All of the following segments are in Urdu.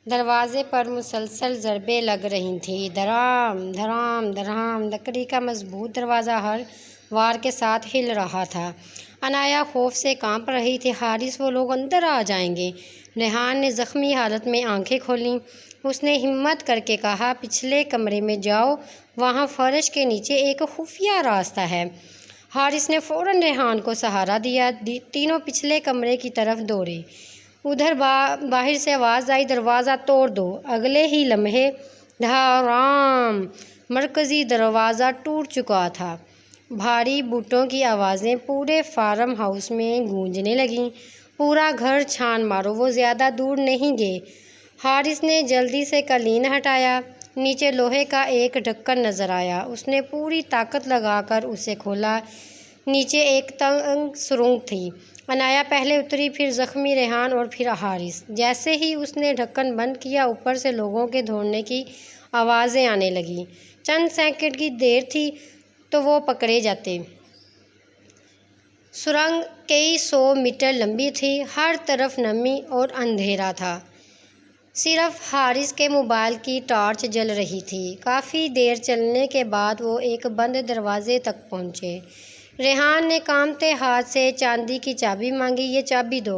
دروازے پر مسلسل ضربیں لگ رہی تھیں، دھڑام دھڑام دھڑام۔ لکڑی کا مضبوط دروازہ ہر وار کے ساتھ ہل رہا تھا۔ عنایہ خوف سے کانپ رہی تھی۔ حارث، وہ لوگ اندر آ جائیں گے۔ ریحان نے زخمی حالت میں آنکھیں کھولیں۔ اس نے ہمت کر کے کہا، پچھلے کمرے میں جاؤ، وہاں فرش کے نیچے ایک خفیہ راستہ ہے۔ حارث نے فوراً ریحان کو سہارا دیا۔ تینوں پچھلے کمرے کی طرف دوڑے۔ ادھر باہر سے آواز آئی، دروازہ توڑ دو۔ اگلے ہی لمحے دھڑام، مرکزی دروازہ ٹوٹ چکا تھا۔ بھاری بوٹوں کی آوازیں پورے فارم ہاؤس میں گونجنے لگیں۔ پورا گھر چھان مارو، وہ زیادہ دور نہیں گئے۔ حارث نے جلدی سے قالین ہٹایا۔ نیچے لوہے کا ایک ڈھکن نظر آیا۔ اس نے پوری طاقت لگا کر اسے کھولا۔ نیچے ایک تنگ سرنگ تھی۔ عنایہ پہلے اتری، پھر زخمی ریحان اور پھر حارث۔ جیسے ہی اس نے ڈھکن بند کیا، اوپر سے لوگوں کے دوڑنے کی آوازیں آنے لگیں۔ چند سیکنڈ کی دیر تھی تو وہ پکڑے جاتے۔ سرنگ کئی سو میٹر لمبی تھی۔ ہر طرف نمی اور اندھیرا تھا۔ صرف حارث کے موبائل کی ٹارچ جل رہی تھی۔ کافی دیر چلنے کے بعد وہ ایک بند دروازے تک پہنچے۔ ریحان نے کانپتے ہاتھ سے چاندی کی چابی مانگی۔ یہ چابی دو۔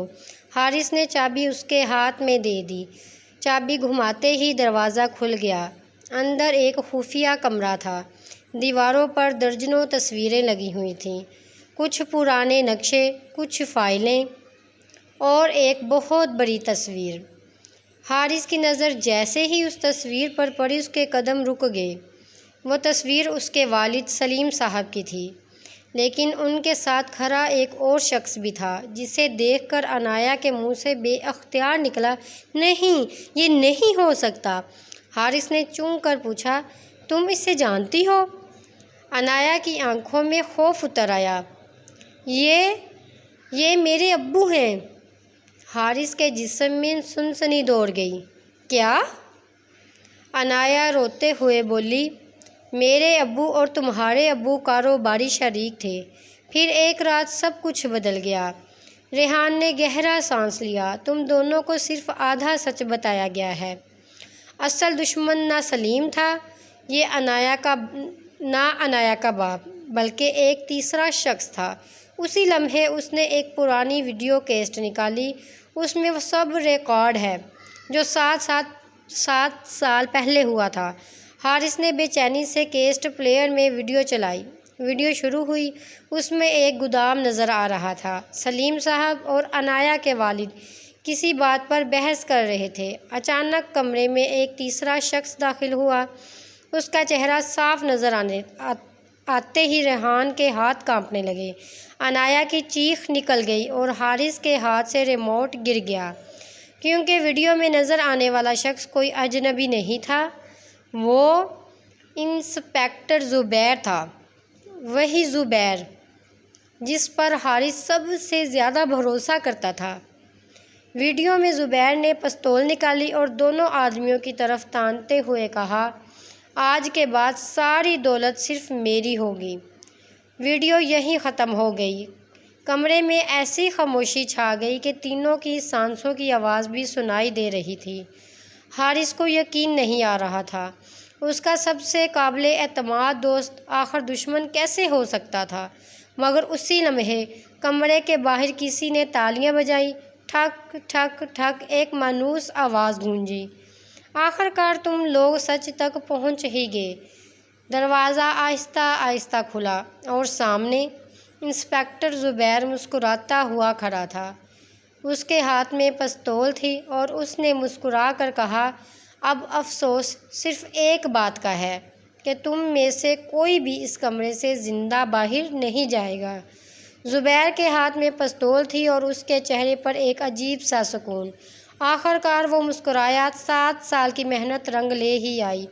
حارث نے چابی اس کے ہاتھ میں دے دی۔ چابی گھماتے ہی دروازہ کھل گیا۔ اندر ایک خفیہ کمرہ تھا۔ دیواروں پر درجنوں تصویریں لگی ہوئی تھیں، کچھ پرانے نقشے، کچھ فائلیں اور ایک بہت بڑی تصویر۔ حارث کی نظر جیسے ہی اس تصویر پر پڑی، اس کے قدم رک گئے۔ وہ تصویر اس کے والد سلیم صاحب کی تھی، لیکن ان کے ساتھ کھڑا ایک اور شخص بھی تھا، جسے دیکھ کر عنایہ کے منہ سے بے اختیار نکلا، نہیں، یہ نہیں ہو سکتا۔ حارث نے چونک کر پوچھا، تم اسے جانتی ہو؟ عنایہ کی آنکھوں میں خوف اتر آیا۔ یہ میرے ابو ہیں۔ حارث کے جسم میں سنسنی دوڑ گئی۔ کیا؟ عنایہ روتے ہوئے بولی، میرے ابو اور تمہارے ابو کاروباری شریک تھے، پھر ایک رات سب کچھ بدل گیا۔ ریحان نے گہرا سانس لیا۔ تم دونوں کو صرف آدھا سچ بتایا گیا ہے۔ اصل دشمن نہ سلیم تھا، نہ عنایہ کا باپ، بلکہ ایک تیسرا شخص تھا۔ اسی لمحے اس نے ایک پرانی ویڈیو کیسٹ نکالی۔ اس میں وہ سب ریکارڈ ہے جو 7 سال پہلے ہوا تھا۔ حارث نے بے چینی سے کیسٹ پلیئر میں ویڈیو چلائی۔ ویڈیو شروع ہوئی۔ اس میں ایک گودام نظر آ رہا تھا۔ سلیم صاحب اور عنایہ کے والد کسی بات پر بحث کر رہے تھے۔ اچانک کمرے میں ایک تیسرا شخص داخل ہوا۔ اس کا چہرہ صاف نظر آتے ہی ریحان کے ہاتھ کانپنے لگے۔ عنایہ کی چیخ نکل گئی اور حارث کے ہاتھ سے ریموٹ گر گیا، کیونکہ ویڈیو میں نظر آنے والا شخص کوئی اجنبی نہیں تھا، وہ انسپکٹر زبیر تھا۔ وہی زبیر جس پر حارث سب سے زیادہ بھروسہ کرتا تھا۔ ویڈیو میں زبیر نے پستول نکالی اور دونوں آدمیوں کی طرف تانتے ہوئے کہا، آج کے بعد ساری دولت صرف میری ہوگی۔ ویڈیو یہیں ختم ہو گئی۔ کمرے میں ایسی خاموشی چھا گئی کہ تینوں کی سانسوں کی آواز بھی سنائی دے رہی تھی۔ حارث کو یقین نہیں آ رہا تھا، اس کا سب سے قابل اعتماد دوست آخر دشمن کیسے ہو سکتا تھا؟ مگر اسی لمحے کمرے کے باہر کسی نے تالیاں بجائیں۔ ٹھک ٹھک ٹھک، ایک مانوس آواز گونجی، آخر کار تم لوگ سچ تک پہنچ ہی گئے۔ دروازہ آہستہ آہستہ کھلا اور سامنے انسپکٹر زبیر مسکراتا ہوا کھڑا تھا۔ اس کے ہاتھ میں پستول تھی اور اس نے مسکرا کر کہا، اب افسوس صرف ایک بات کا ہے کہ تم میں سے کوئی بھی اس کمرے سے زندہ باہر نہیں جائے گا۔ زبیر کے ہاتھ میں پستول تھی اور اس کے چہرے پر ایک عجیب سا سکون۔ آخر کار وہ مسکرایا۔ 7 سال کی محنت رنگ لے ہی آئی۔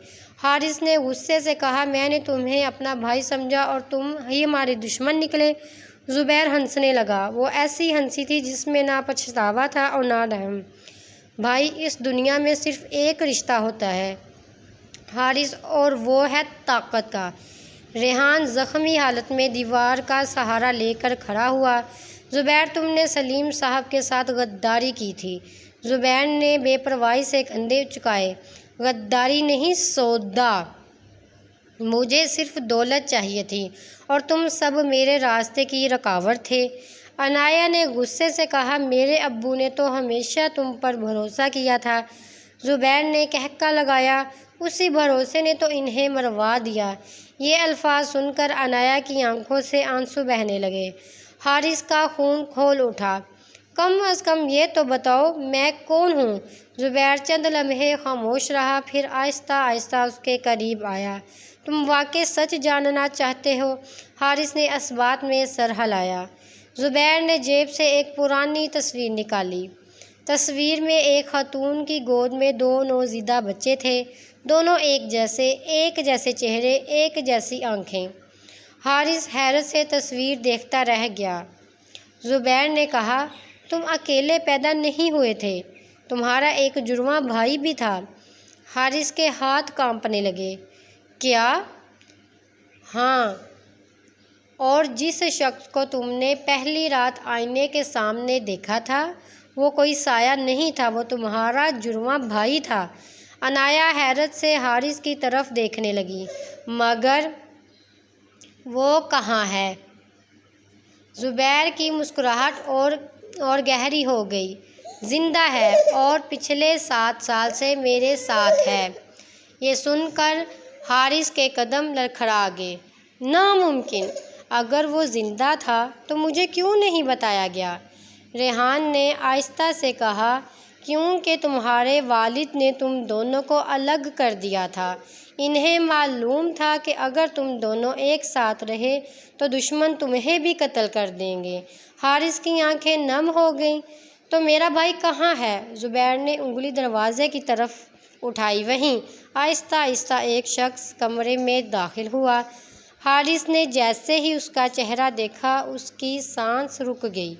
حارث نے غصے سے کہا، میں نے تمہیں اپنا بھائی سمجھا اور تم ہی ہمارے دشمن نکلے۔ زبیر ہنسنے لگا۔ وہ ایسی ہنسی تھی جس میں نہ پچھتاوا تھا اور نہ رحم۔ بھائی، اس دنیا میں صرف ایک رشتہ ہوتا ہے حارث، اور وہ ہے طاقت کا۔ ریحان زخمی حالت میں دیوار کا سہارا لے کر کھڑا ہوا۔ زبیر، تم نے سلیم صاحب کے ساتھ غداری کی تھی۔ زبیر نے بے پرواہی سے کندھے چکائے۔ غداری نہیں سودا، مجھے صرف دولت چاہیے تھی اور تم سب میرے راستے کی رکاوٹ تھے۔ عنایہ نے غصے سے کہا، میرے ابو نے تو ہمیشہ تم پر بھروسہ کیا تھا۔ زبیر نے کہکا لگایا، اسی بھروسے نے تو انہیں مروا دیا۔ یہ الفاظ سن کر عنایہ کی آنکھوں سے آنسو بہنے لگے۔ حارث کا خون کھول اٹھا۔ کم از کم یہ تو بتاؤ میں کون ہوں؟ زبیر چند لمحے خاموش رہا، پھر آہستہ آہستہ اس کے قریب آیا۔ تم واقعی سچ جاننا چاہتے ہو؟ حارث نے اس بات میں سر ہلایا۔ زبیر نے جیب سے ایک پرانی تصویر نکالی۔ تصویر میں ایک خاتون کی گود میں 2 نوزائیدہ بچے تھے، دونوں ایک جیسے چہرے، ایک جیسی آنکھیں۔ حارث حیرت سے تصویر دیکھتا رہ گیا۔ زبیر نے کہا، تم اکیلے پیدا نہیں ہوئے تھے، تمہارا ایک جڑواں بھائی بھی تھا۔ حارث کے ہاتھ کانپنے لگے۔ کیا؟ ہاں، اور جس شخص کو تم نے پہلی رات آئینے کے سامنے دیکھا تھا وہ کوئی سایہ نہیں تھا، وہ تمہارا جڑواں بھائی تھا۔ عنایہ حیرت سے حارث کی طرف دیکھنے لگی۔ مگر وہ کہاں ہے؟ زبیر کی مسکراہٹ اور گہری ہو گئی۔ زندہ ہے اور پچھلے 7 سال سے میرے ساتھ ہے۔ یہ سن کر حارث کے قدم لڑکھڑا گئے۔ ناممکن! اگر وہ زندہ تھا تو مجھے کیوں نہیں بتایا گیا؟ ریحان نے آہستہ سے کہا، کیونکہ تمہارے والد نے تم دونوں کو الگ کر دیا تھا۔ انہیں معلوم تھا کہ اگر تم دونوں ایک ساتھ رہے تو دشمن تمہیں بھی قتل کر دیں گے۔ حارث کی آنکھیں نم ہو گئیں۔ تو میرا بھائی کہاں ہے؟ زبیر نے انگلی دروازے کی طرف اٹھائی۔ وہیں۔ آہستہ آہستہ ایک شخص کمرے میں داخل ہوا۔ حارث نے جیسے ہی اس کا چہرہ دیکھا اس کی سانس رک گئی۔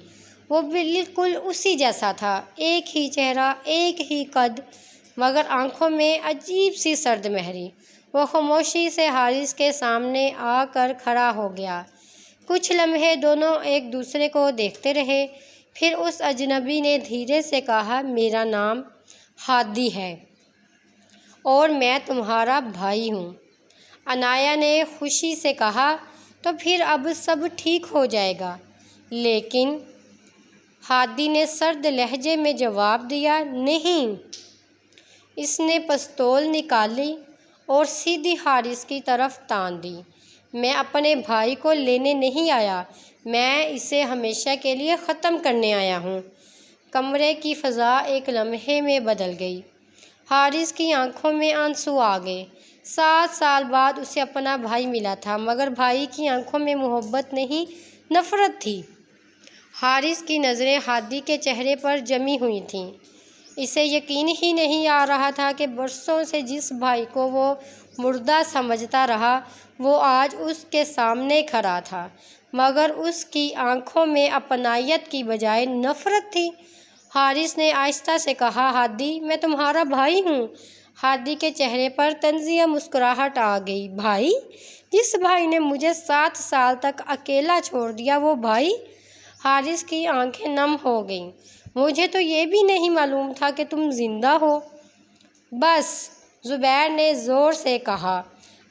وہ بالکل اسی جیسا تھا، ایک ہی چہرہ، ایک ہی قد، مگر آنکھوں میں عجیب سی سرد مہری۔ وہ خاموشی سے حارث کے سامنے آ کر کھڑا ہو گیا۔ کچھ لمحے دونوں ایک دوسرے کو دیکھتے رہے، پھر اس اجنبی نے دھیرے سے کہا، میرا نام ہادی ہے اور میں تمہارا بھائی ہوں۔ عنایہ نے خوشی سے کہا، تو پھر اب سب ٹھیک ہو جائے گا۔ لیکن ہادی نے سرد لہجے میں جواب دیا، نہیں۔ اس نے پستول نکالی اور سیدھی حارث کی طرف تان دی۔ میں اپنے بھائی کو لینے نہیں آیا، میں اسے ہمیشہ کے لیے ختم کرنے آیا ہوں۔ کمرے کی فضا ایک لمحے میں بدل گئی۔ حارث کی آنکھوں میں آنسو آ گئے۔ 7 سال بعد اسے اپنا بھائی ملا تھا، مگر بھائی کی آنکھوں میں محبت نہیں، نفرت تھی۔ حارث کی نظریں ہادی کے چہرے پر جمی ہوئی تھیں۔ اسے یقین ہی نہیں آ رہا تھا کہ برسوں سے جس بھائی کو وہ مردہ سمجھتا رہا وہ آج اس کے سامنے کھڑا تھا، مگر اس کی آنکھوں میں اپنائیت کی بجائے نفرت تھی۔ حارث نے آہستہ سے کہا، ہادی، میں تمہارا بھائی ہوں۔ ہادی کے چہرے پر طنزیہ مسکراہٹ آ گئی۔ بھائی؟ جس بھائی نے مجھے 7 سال تک اکیلا چھوڑ دیا، وہ بھائی؟ حارث کی آنکھیں نم ہو گئیں۔ مجھے تو یہ بھی نہیں معلوم تھا کہ تم زندہ ہو۔ بس، زبیر نے زور سے کہا،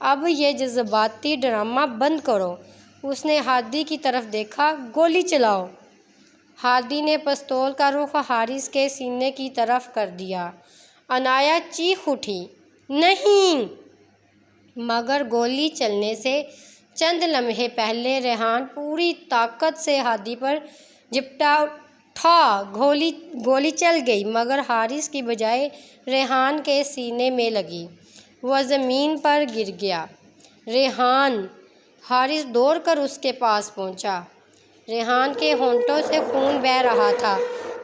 اب یہ جذباتی ڈرامہ بند کرو۔ اس نے ہادی کی طرف دیکھا، گولی چلاؤ۔ ہادی نے پستول کا رخ حارث کے سینے کی طرف کر دیا۔ عنایہ چیخ اٹھی، نہیں! مگر گولی چلنے سے چند لمحے پہلے ریحان پوری طاقت سے ہادی پر جھپٹا تھا۔ گولی چل گئی، مگر حارث کی بجائے ریحان کے سینے میں لگی۔ وہ زمین پر گر گیا۔ ریحان! حارث دوڑ کر اس کے پاس پہنچا۔ ریحان کے ہونٹوں سے خون بہہ رہا تھا۔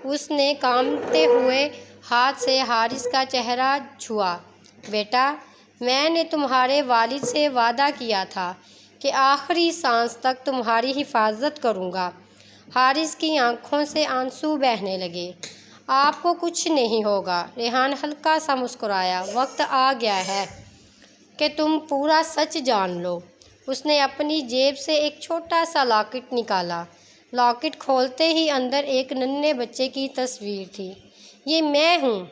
اس نے کانپتے ہوئے ہاتھ سے حارث کا چہرہ چھوا۔ بیٹا، میں نے تمہارے والد سے وعدہ کیا تھا کہ آخری سانس تک تمہاری حفاظت کروں گا۔ حارث کی آنکھوں سے آنسو بہنے لگے۔ آپ کو کچھ نہیں ہوگا۔ ریحان ہلکا سا مسکرایا۔ وقت آ گیا ہے کہ تم پورا سچ جان لو۔ اس نے اپنی جیب سے ایک چھوٹا سا لاکٹ نکالا۔ لاکٹ کھولتے ہی اندر ایک ننھے بچے کی تصویر تھی۔ یہ میں ہوں؟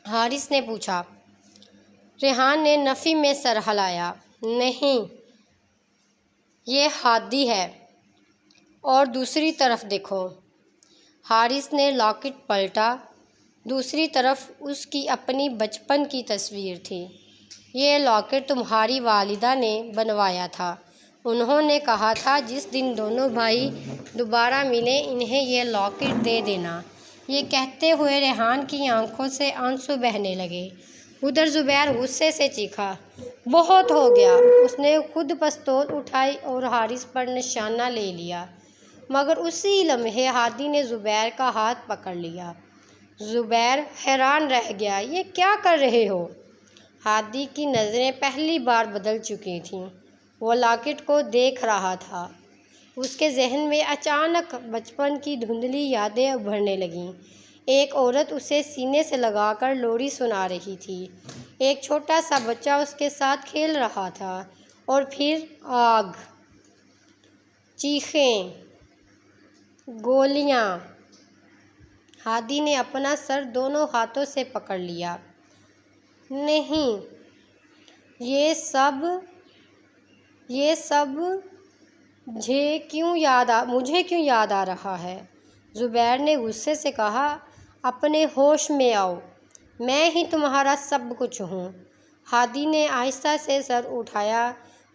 حارث نے پوچھا۔ ریحان نے نفی میں سر ہلایا۔ نہیں، یہ ہادی ہے، اور دوسری طرف دیکھو۔ حارث نے لاکٹ پلٹا۔ دوسری طرف اس کی اپنی بچپن کی تصویر تھی۔ یہ لاکٹ تمہاری والدہ نے بنوایا تھا۔ انہوں نے کہا تھا جس دن دونوں بھائی دوبارہ ملیں انہیں یہ لاکٹ دے دینا۔ یہ کہتے ہوئے ریحان کی آنکھوں سے آنسو بہنے لگے۔ ادھر زبیر غصے سے چیخا۔ بہت ہو گیا! اس نے خود پستول اٹھائی اور حارث پر نشانہ لے لیا، مگر اسی لمحے ہادی نے زبیر کا ہاتھ پکڑ لیا۔ زبیر حیران رہ گیا۔ یہ کیا کر رہے ہو؟ ہادی کی نظریں پہلی بار بدل چکی تھیں۔ وہ لاکٹ کو دیکھ رہا تھا۔ اس کے ذہن میں اچانک بچپن کی دھندلی یادیں ابھرنے لگیں۔ ایک عورت اسے سینے سے لگا کر لوری سنا رہی تھی۔ ایک چھوٹا سا بچہ اس کے ساتھ کھیل رہا تھا، اور پھر آگ، چیخیں، گولیاں۔ ہادی نے اپنا سر دونوں ہاتھوں سے پکڑ لیا۔ نہیں، یہ سب مجھے کیوں یاد آ رہا ہے؟ زبیر نے غصے سے کہا۔ اپنے ہوش میں آؤ، میں ہی تمہارا سب کچھ ہوں۔ ہادی نے آہستہ سے سر اٹھایا۔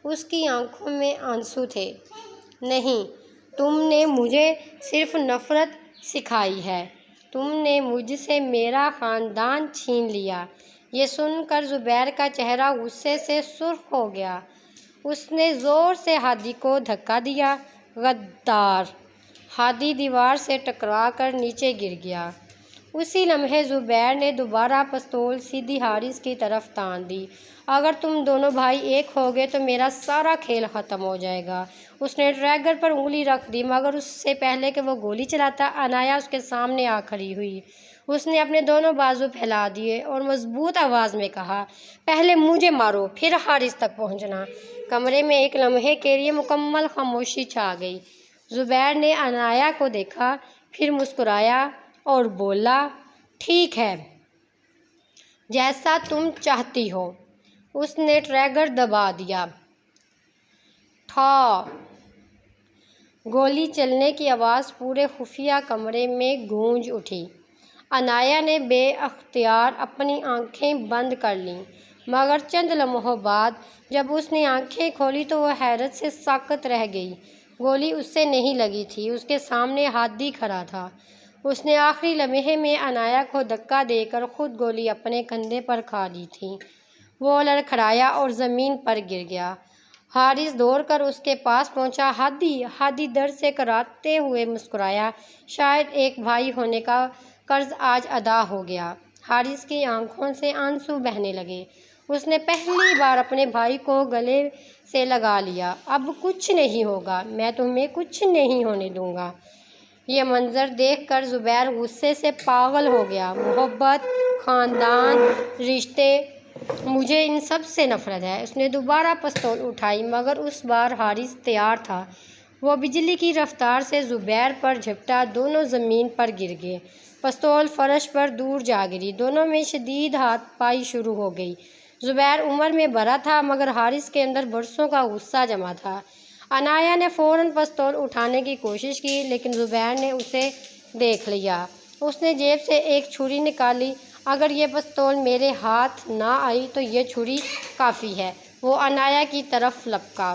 اس کی آنکھوں میں آنسو تھے۔ نہیں، تم نے مجھے صرف نفرت سکھائی ہے۔ تم نے مجھ سے میرا خاندان چھین لیا۔ یہ سن کر زبیر کا چہرہ غصے سے سرخ ہو گیا۔ اس نے زور سے ہادی کو دھکا دیا۔ غدار! ہادی دیوار سے ٹکرا کر نیچے گر گیا۔ اسی لمحے زبیر نے دوبارہ پستول سیدھی حارث کی طرف تان دی۔ اگر تم دونوں بھائی ایک ہو گئے تو میرا سارا کھیل ختم ہو جائے گا۔ اس نے ٹریگر پر انگلی رکھ دی، مگر اس سے پہلے کہ وہ گولی چلاتا، عنایا اس کے سامنے آ کھڑی ہوئی۔ اس نے اپنے دونوں بازو پھیلا دیے اور مضبوط آواز میں کہا، پہلے مجھے مارو، پھر حارث تک پہنچنا۔ کمرے میں ایک لمحے کے لیے مکمل خاموشی چھا گئی۔ زبیر نے عنایا کو دیکھا، پھر مسکرایا اور بولا، ٹھیک ہے، جیسا تم چاہتی ہو۔ اس نے ٹریگر دبا دیا۔ ٹھا! گولی چلنے کی آواز پورے خفیہ کمرے میں گونج اٹھی۔ عنایا نے بے اختیار اپنی آنکھیں بند کر لیں، مگر چند لمحوں بعد جب اس نے آنکھیں کھولیں تو وہ حیرت سے ساکت رہ گئی۔ گولی اس سے نہیں لگی تھی۔ اس کے سامنے ہادی کھڑا تھا۔ اس نے آخری لمحے میں عنایا کو دھکا دے کر خود گولی اپنے کندھے پر کھا لی تھی۔ وہ لڑکھڑایا اور زمین پر گر گیا۔ حارث دوڑ کر اس کے پاس پہنچا۔ ہادی درد سے کراہتے ہوئے مسکرایا۔ شاید ایک بھائی ہونے کا قرض آج ادا ہو گیا۔ حارث کی آنکھوں سے آنسو بہنے لگے۔ اس نے پہلی بار اپنے بھائی کو گلے سے لگا لیا۔ اب کچھ نہیں ہوگا، میں تمہیں کچھ نہیں ہونے دوں گا۔ یہ منظر دیکھ کر زبیر غصے سے پاگل ہو گیا۔ محبت، خاندان، رشتے، مجھے ان سب سے نفرت ہے۔ اس نے دوبارہ پستول اٹھائی، مگر اس بار حارث تیار تھا۔ وہ بجلی کی رفتار سے زبیر پر جھپٹا۔ دونوں زمین پر گر گئے۔ پستول فرش پر دور جا گری۔ دونوں میں شدید ہاتھ پائی شروع ہو گئی۔ زبیر عمر میں بڑا تھا، مگر حارث کے اندر برسوں کا غصہ جمع تھا۔ عنایا نے فوراً پستول اٹھانے کی کوشش کی، لیکن زبیر نے اسے دیکھ لیا۔ اس نے جیب سے ایک چھری نکالی۔ اگر یہ پستول میرے ہاتھ نہ آئی تو یہ چھری کافی ہے۔ وہ عنایا کی طرف لپکا۔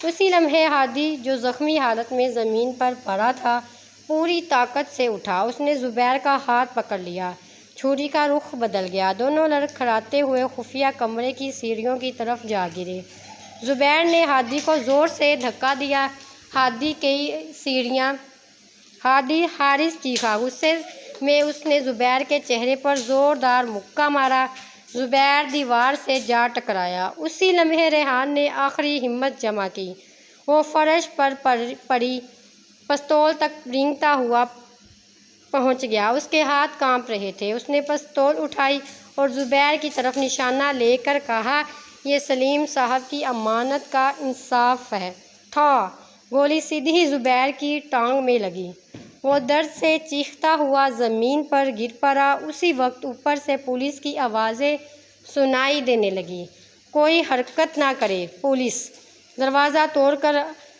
اسی لمحے ہادی، جو زخمی حالت میں زمین پر پڑا تھا، پوری طاقت سے اٹھا۔ اس نے زبیر کا ہاتھ پکڑ لیا۔ چھری کا رخ بدل گیا۔ دونوں لڑکھڑاتے ہوئے خفیہ کمرے کی سیڑھیوں کی طرف جا گرے۔ زبیر نے ہادی کو زور سے دھکا دیا۔ ہادی کی سیڑھیاں! حارث چیخا۔ غصے میں اس نے زبیر کے چہرے پر زوردار مکہ مارا۔ زبیر دیوار سے جا ٹکرایا۔ اسی لمحے ریحان نے آخری ہمت جمع کی۔ وہ فرش پر پڑی پستول تک رینگتا ہوا پہنچ گیا۔ اس کے ہاتھ کانپ رہے تھے۔ اس نے پستول اٹھائی اور زبیر کی طرف نشانہ لے کر کہا، یہ سلیم صاحب کی امانت کا انصاف ہے۔ ٹھا! گولی سیدھی زبیر کی ٹانگ میں لگی۔ وہ درد سے چیختا ہوا زمین پر گر پڑا۔ اسی وقت اوپر سے پولیس کی آوازیں سنائی دینے لگیں، کوئی حرکت نہ کرے۔ پولیس دروازہ توڑ کر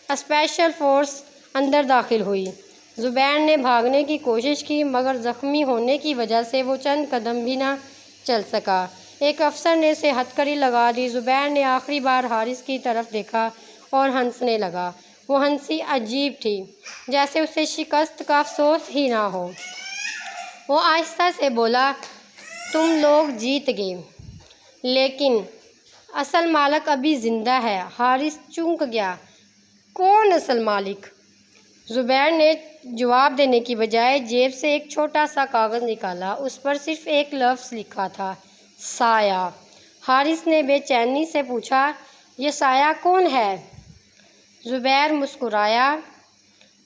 اسپیشل فورس اندر داخل ہوئی۔ زبیر نے بھاگنے کی کوشش کی مگر زخمی ہونے کی وجہ سے وہ چند قدم بھی نہ چل سکا۔ ایک افسر نے اسے ہتھکڑی لگا دی۔ زبیر نے آخری بار حارث کی طرف دیکھا اور ہنسنے لگا۔ وہ ہنسی عجیب تھی، جیسے اسے شکست کا افسوس ہی نہ ہو۔ وہ آہستہ سے بولا، تم لوگ جیت گئے، لیکن اصل مالک ابھی زندہ ہے۔ حارث چونک گیا۔ کون اصل مالک؟ زبیر نے جواب دینے کی بجائے جیب سے ایک چھوٹا سا کاغذ نکالا۔ اس پر صرف ایک لفظ لکھا تھا، سایہ۔ حارث نے بے چینی سے پوچھا، یہ سایہ کون ہے؟ زبیر مسکرایا،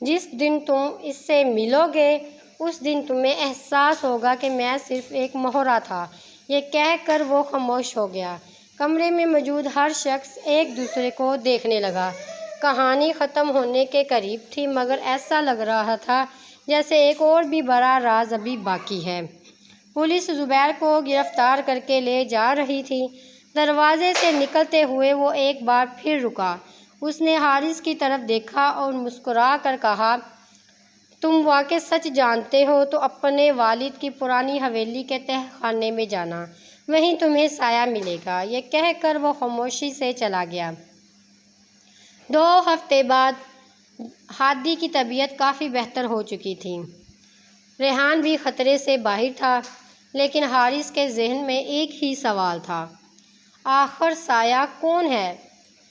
جس دن تم اس سے ملو گے اس دن تمہیں احساس ہوگا کہ میں صرف ایک مہرہ تھا۔ یہ کہہ کر وہ خاموش ہو گیا۔ کمرے میں موجود ہر شخص ایک دوسرے کو دیکھنے لگا۔ کہانی ختم ہونے کے قریب تھی مگر ایسا لگ رہا تھا جیسے ایک اور بھی بڑا راز ابھی باقی ہے۔ پولیس زبیر کو گرفتار کر کے لے جا رہی تھی۔ دروازے سے نکلتے ہوئے وہ ایک بار پھر رکا۔ اس نے حارث کی طرف دیکھا اور مسکرا کر کہا، تم واقعی سچ جانتے ہو تو اپنے والد کی پرانی حویلی کے تہہ خانے میں جانا، وہیں تمہیں سایہ ملے گا۔ یہ کہہ کر وہ خاموشی سے چلا گیا۔ 2 ہفتے بعد ہادی کی طبیعت کافی بہتر ہو چکی تھی۔ ریحان بھی خطرے سے باہر تھا، لیکن حارث کے ذہن میں ایک ہی سوال تھا، آخر سایہ کون ہے؟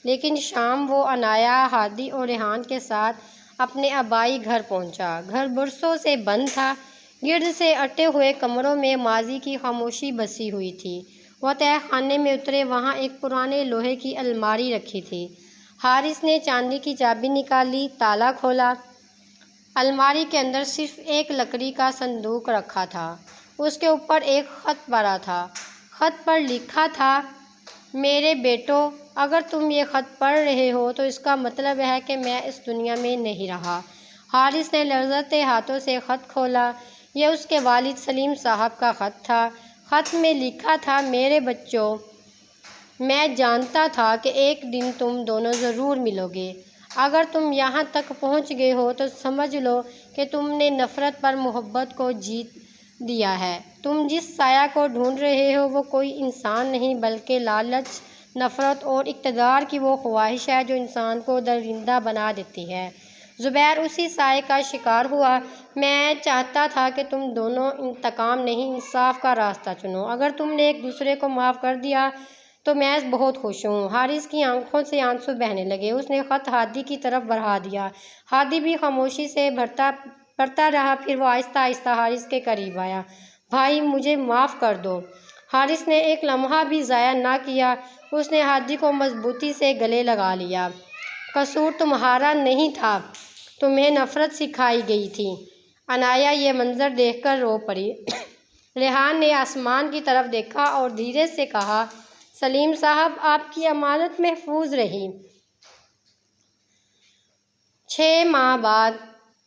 لیکن شام وہ عنایہ، ہادی اور ریحان کے ساتھ اپنے آبائی گھر پہنچا۔ گھر برسوں سے بند تھا۔ گرد سے اٹے ہوئے کمروں میں ماضی کی خاموشی بسی ہوئی تھی۔ وہ تہہ خانے میں اترے۔ وہاں ایک پرانے لوہے کی الماری رکھی تھی۔ حارث نے چاندی کی چابی نکالی، تالا کھولا۔ الماری کے اندر صرف ایک لکڑی کا صندوق رکھا تھا۔ اس کے اوپر ایک خط پڑا تھا۔ خط پر لکھا تھا، میرے بیٹو، اگر تم یہ خط پڑھ رہے ہو تو اس کا مطلب ہے کہ میں اس دنیا میں نہیں رہا۔ حارث نے لرزتے ہاتھوں سے خط کھولا۔ یہ اس کے والد سلیم صاحب کا خط تھا۔ خط میں لکھا تھا، میرے بچوں، میں جانتا تھا کہ ایک دن تم دونوں ضرور ملو گے۔ اگر تم یہاں تک پہنچ گئے ہو تو سمجھ لو کہ تم نے نفرت پر محبت کو جیت دیا ہے۔ تم جس سایہ کو ڈھونڈ رہے ہو وہ کوئی انسان نہیں بلکہ لالچ، نفرت اور اقتدار کی وہ خواہش ہے جو انسان کو درندہ بنا دیتی ہے۔ زبیر اسی سائے کا شکار ہوا۔ میں چاہتا تھا کہ تم دونوں انتقام نہیں، انصاف کا راستہ چنو۔ اگر تم نے ایک دوسرے کو معاف کر دیا تو میں بہت خوش ہوں۔ حارث کی آنکھوں سے آنسو بہنے لگے۔ اس نے خط ہادی کی طرف بڑھا دیا۔ ہادی بھی خاموشی سے پڑھتا رہا، پھر وہ آہستہ آہستہ حارث کے قریب آیا۔ بھائی، مجھے معاف کر دو۔ حارث نے ایک لمحہ بھی ضائع نہ کیا۔ اس نے ہادی کو مضبوطی سے گلے لگا لیا۔ قصور تمہارا نہیں تھا، تمہیں نفرت سکھائی گئی تھی۔ عنایہ یہ منظر دیکھ کر رو پڑی۔ ریحان نے آسمان کی طرف دیکھا اور دھیرے سے کہا، سلیم صاحب، آپ کی امانت محفوظ رہی۔ 6 ماہ بعد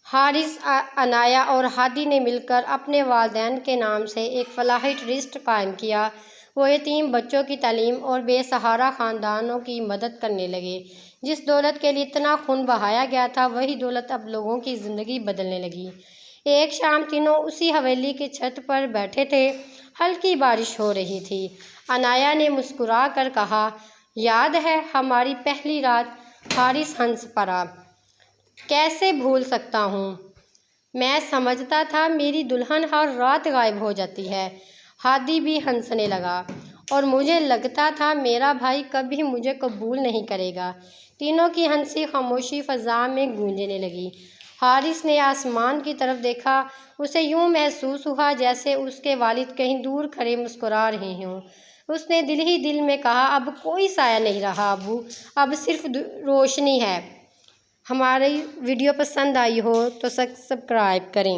حارث، عنایہ اور ہادی نے مل کر اپنے والدین کے نام سے ایک فلاحی ٹرسٹ قائم کیا۔ وہ یتیم بچوں کی تعلیم اور بے سہارا خاندانوں کی مدد کرنے لگے۔ جس دولت کے لیے اتنا خون بہایا گیا تھا وہی دولت اب لوگوں کی زندگی بدلنے لگی۔ ایک شام تینوں اسی حویلی کی چھت پر بیٹھے تھے۔ ہلکی بارش ہو رہی تھی۔ عنایہ نے مسکرا کر کہا، یاد ہے ہماری پہلی رات؟ حارث ہنس پڑا، کیسے بھول سکتا ہوں؟ میں سمجھتا تھا میری دلہن ہر رات غائب ہو جاتی ہے۔ ہادی بھی ہنسنے لگا، اور مجھے لگتا تھا میرا بھائی کبھی مجھے قبول نہیں کرے گا۔ تینوں کی ہنسی خاموشی فضا میں گونجنے لگی۔ حارث نے آسمان کی طرف دیکھا۔ اسے یوں محسوس ہوا جیسے اس کے والد کہیں دور کھڑے مسکرا رہے ہوں۔ اس نے دل ہی دل میں کہا، اب کوئی سایہ نہیں رہا ابو، اب صرف روشنی ہے۔ ہماری ویڈیو پسند آئی ہو تو سبسکرائب کریں۔